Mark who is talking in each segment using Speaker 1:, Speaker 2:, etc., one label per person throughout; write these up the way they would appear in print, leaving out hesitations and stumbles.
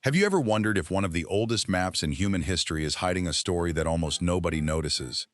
Speaker 1: Have you ever wondered if one of the oldest maps in human history is hiding a story that almost nobody notices?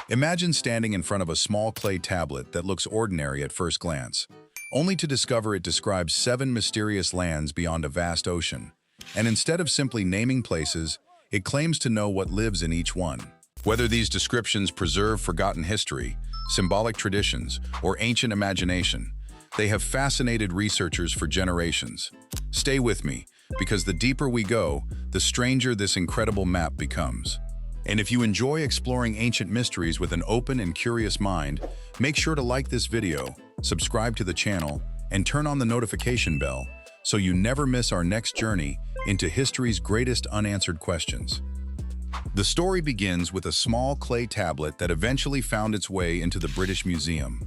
Speaker 1: Imagine standing in front of a small clay tablet that looks ordinary at first glance, only to discover it describes 7 mysterious lands beyond a vast ocean. And instead of simply naming places, it claims to know what lives in each one. Whether these descriptions preserve forgotten history, symbolic traditions, or ancient imagination, they have fascinated researchers for generations. Stay with me, because the deeper we go, the stranger this incredible map becomes. And if you enjoy exploring ancient mysteries with an open and curious mind, make sure to like this video, subscribe to the channel, and turn on the notification bell so you never miss our next journey into history's greatest unanswered questions. The story begins with a small clay tablet that eventually found its way into the British Museum.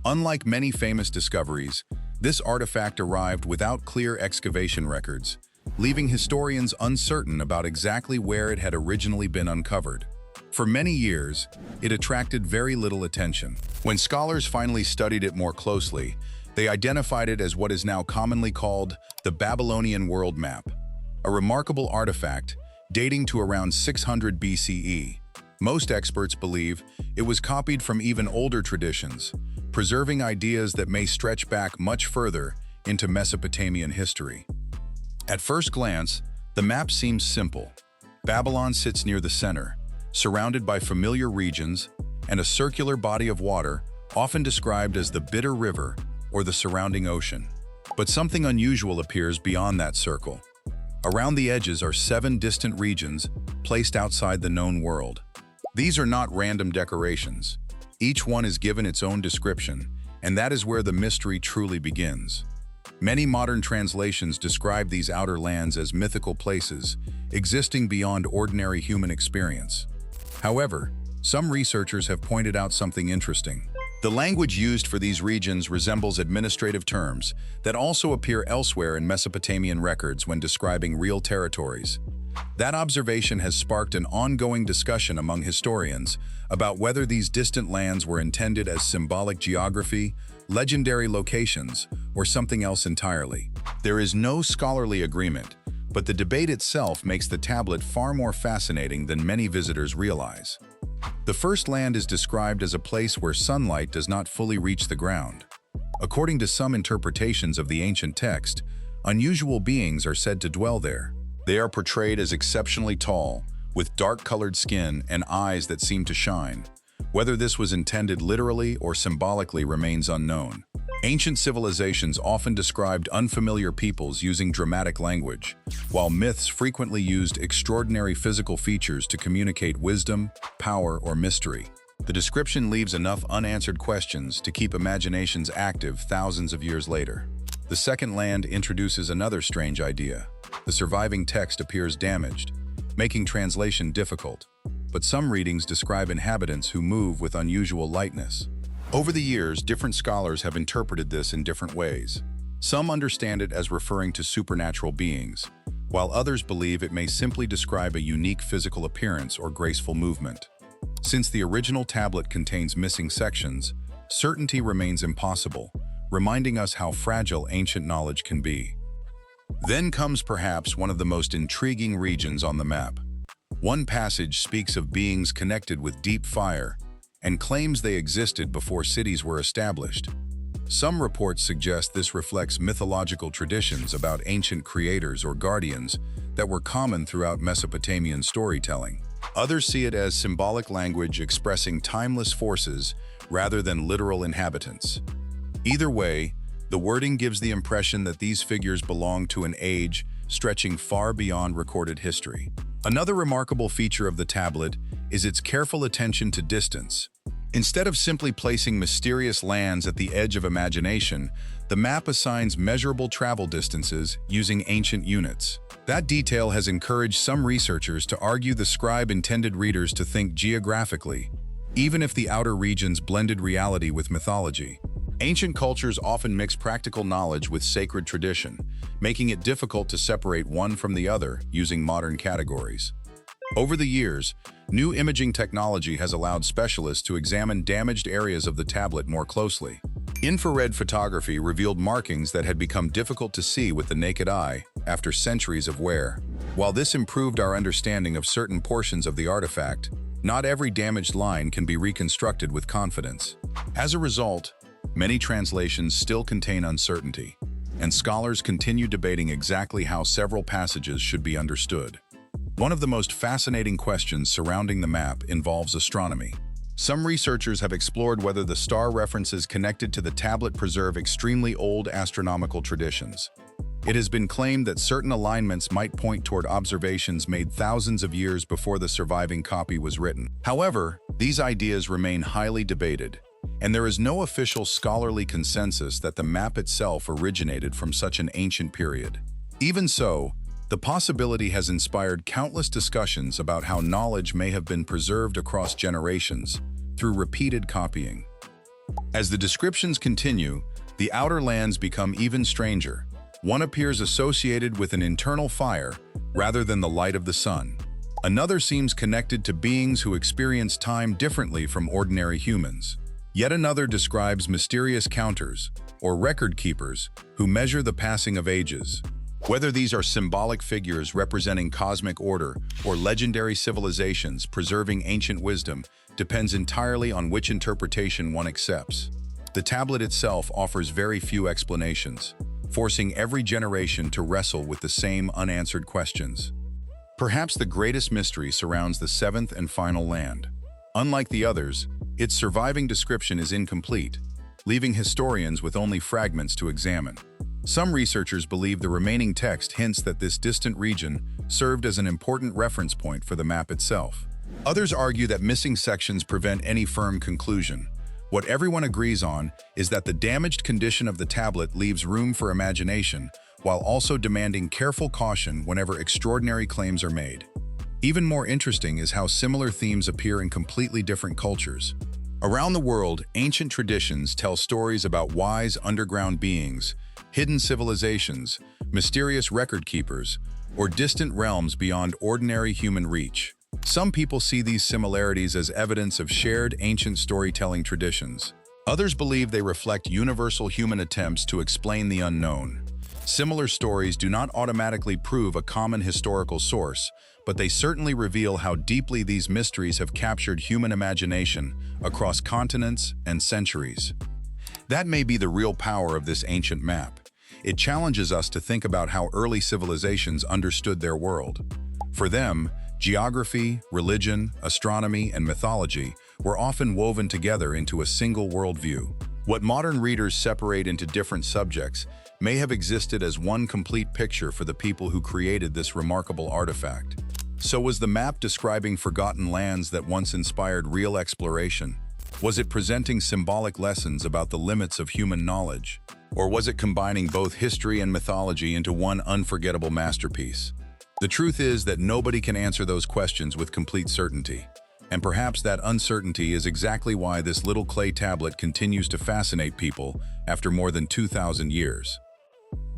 Speaker 1: Unlike many famous discoveries, this artifact arrived without clear excavation records, leaving historians uncertain about exactly where it had originally been uncovered. For many years, it attracted very little attention. When scholars finally studied it more closely, they identified it as what is now commonly called the Babylonian World Map, a remarkable artifact dating to around 600 BCE. Most experts believe it was copied from even older traditions, preserving ideas that may stretch back much further into Mesopotamian history. At first glance, the map seems simple. Babylon sits near the center, surrounded by familiar regions and a circular body of water, often described as the Bitter River or the surrounding ocean. But something unusual appears beyond that circle. Around the edges are 7 distant regions placed outside the known world. These are not random decorations. Each one is given its own description, and that is where the mystery truly begins. Many modern translations describe these outer lands as mythical places, existing beyond ordinary human experience. However, some researchers have pointed out something interesting. The language used for these regions resembles administrative terms that also appear elsewhere in Mesopotamian records when describing real territories. That observation has sparked an ongoing discussion among historians about whether these distant lands were intended as symbolic geography, legendary locations, or something else entirely. There is no scholarly agreement, but the debate itself makes the tablet far more fascinating than many visitors realize. The first land is described as a place where sunlight does not fully reach the ground. According to some interpretations of the ancient text, unusual beings are said to dwell there. They are portrayed as exceptionally tall, with dark-colored skin and eyes that seem to shine. Whether this was intended literally or symbolically remains unknown. Ancient civilizations often described unfamiliar peoples using dramatic language, while myths frequently used extraordinary physical features to communicate wisdom, power, or mystery. The description leaves enough unanswered questions to keep imaginations active thousands of years later. The second land introduces another strange idea. The surviving text appears damaged, making translation difficult, but some readings describe inhabitants who move with unusual lightness. Over the years, different scholars have interpreted this in different ways. Some understand it as referring to supernatural beings, while others believe it may simply describe a unique physical appearance or graceful movement. Since the original tablet contains missing sections, certainty remains impossible, reminding us how fragile ancient knowledge can be. Then comes perhaps one of the most intriguing regions on the map. One passage speaks of beings connected with deep fire and claims they existed before cities were established. Some reports suggest this reflects mythological traditions about ancient creators or guardians that were common throughout Mesopotamian storytelling. Others see it as symbolic language expressing timeless forces rather than literal inhabitants. Either way, the wording gives the impression that these figures belong to an age stretching far beyond recorded history. Another remarkable feature of the tablet is its careful attention to distance. Instead of simply placing mysterious lands at the edge of imagination, the map assigns measurable travel distances using ancient units. That detail has encouraged some researchers to argue the scribe intended readers to think geographically, even if the outer regions blended reality with mythology. Ancient cultures often mix practical knowledge with sacred tradition, making it difficult to separate one from the other using modern categories. Over the years, new imaging technology has allowed specialists to examine damaged areas of the tablet more closely. Infrared photography revealed markings that had become difficult to see with the naked eye after centuries of wear. While this improved our understanding of certain portions of the artifact, not every damaged line can be reconstructed with confidence. As a result, many translations still contain uncertainty, and scholars continue debating exactly how several passages should be understood. One of the most fascinating questions surrounding the map involves astronomy. Some researchers have explored whether the star references connected to the tablet preserve extremely old astronomical traditions. It has been claimed that certain alignments might point toward observations made thousands of years before the surviving copy was written. However, these ideas remain highly debated, and there is no official scholarly consensus that the map itself originated from such an ancient period. Even so, the possibility has inspired countless discussions about how knowledge may have been preserved across generations through repeated copying. As the descriptions continue, the outer lands become even stranger. One appears associated with an internal fire rather than the light of the sun. Another seems connected to beings who experience time differently from ordinary humans. Yet another describes mysterious counters, or record keepers, who measure the passing of ages. Whether these are symbolic figures representing cosmic order or legendary civilizations preserving ancient wisdom depends entirely on which interpretation one accepts. The tablet itself offers very few explanations, forcing every generation to wrestle with the same unanswered questions. Perhaps the greatest mystery surrounds the seventh and final land. Unlike the others, its surviving description is incomplete, leaving historians with only fragments to examine. Some researchers believe the remaining text hints that this distant region served as an important reference point for the map itself. Others argue that missing sections prevent any firm conclusion. What everyone agrees on is that the damaged condition of the tablet leaves room for imagination, while also demanding careful caution whenever extraordinary claims are made. Even more interesting is how similar themes appear in completely different cultures. Around the world, ancient traditions tell stories about wise underground beings, hidden civilizations, mysterious record keepers, or distant realms beyond ordinary human reach. Some people see these similarities as evidence of shared ancient storytelling traditions. Others believe they reflect universal human attempts to explain the unknown. Similar stories do not automatically prove a common historical source, but they certainly reveal how deeply these mysteries have captured human imagination across continents and centuries. That may be the real power of this ancient map. It challenges us to think about how early civilizations understood their world. For them, geography, religion, astronomy, and mythology were often woven together into a single worldview. What modern readers separate into different subjects may have existed as one complete picture for the people who created this remarkable artifact. So was the map describing forgotten lands that once inspired real exploration? Was it presenting symbolic lessons about the limits of human knowledge? Or was it combining both history and mythology into one unforgettable masterpiece? The truth is that nobody can answer those questions with complete certainty. And perhaps that uncertainty is exactly why this little clay tablet continues to fascinate people after more than 2,000 years.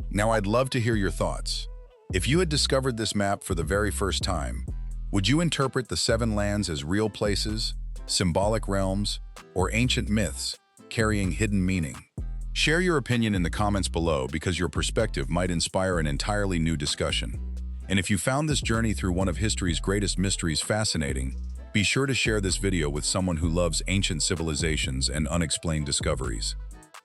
Speaker 1: Now I'd love to hear your thoughts. If you had discovered this map for the very first time, would you interpret the seven lands as real places, symbolic realms, or ancient myths carrying hidden meaning? Share your opinion in the comments below because your perspective might inspire an entirely new discussion. And if you found this journey through one of history's greatest mysteries fascinating, be sure to share this video with someone who loves ancient civilizations and unexplained discoveries.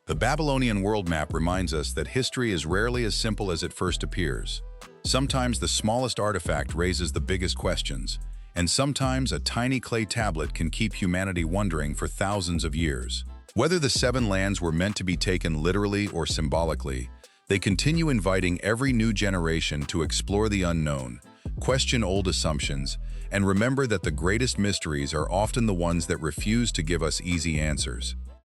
Speaker 1: The Babylonian world map reminds us that history is rarely as simple as it first appears. Sometimes the smallest artifact raises the biggest questions, and sometimes a tiny clay tablet can keep humanity wondering for thousands of years. Whether the seven lands were meant to be taken literally or symbolically, they continue inviting every new generation to explore the unknown, question old assumptions, and remember that the greatest mysteries are often the ones that refuse to give us easy answers.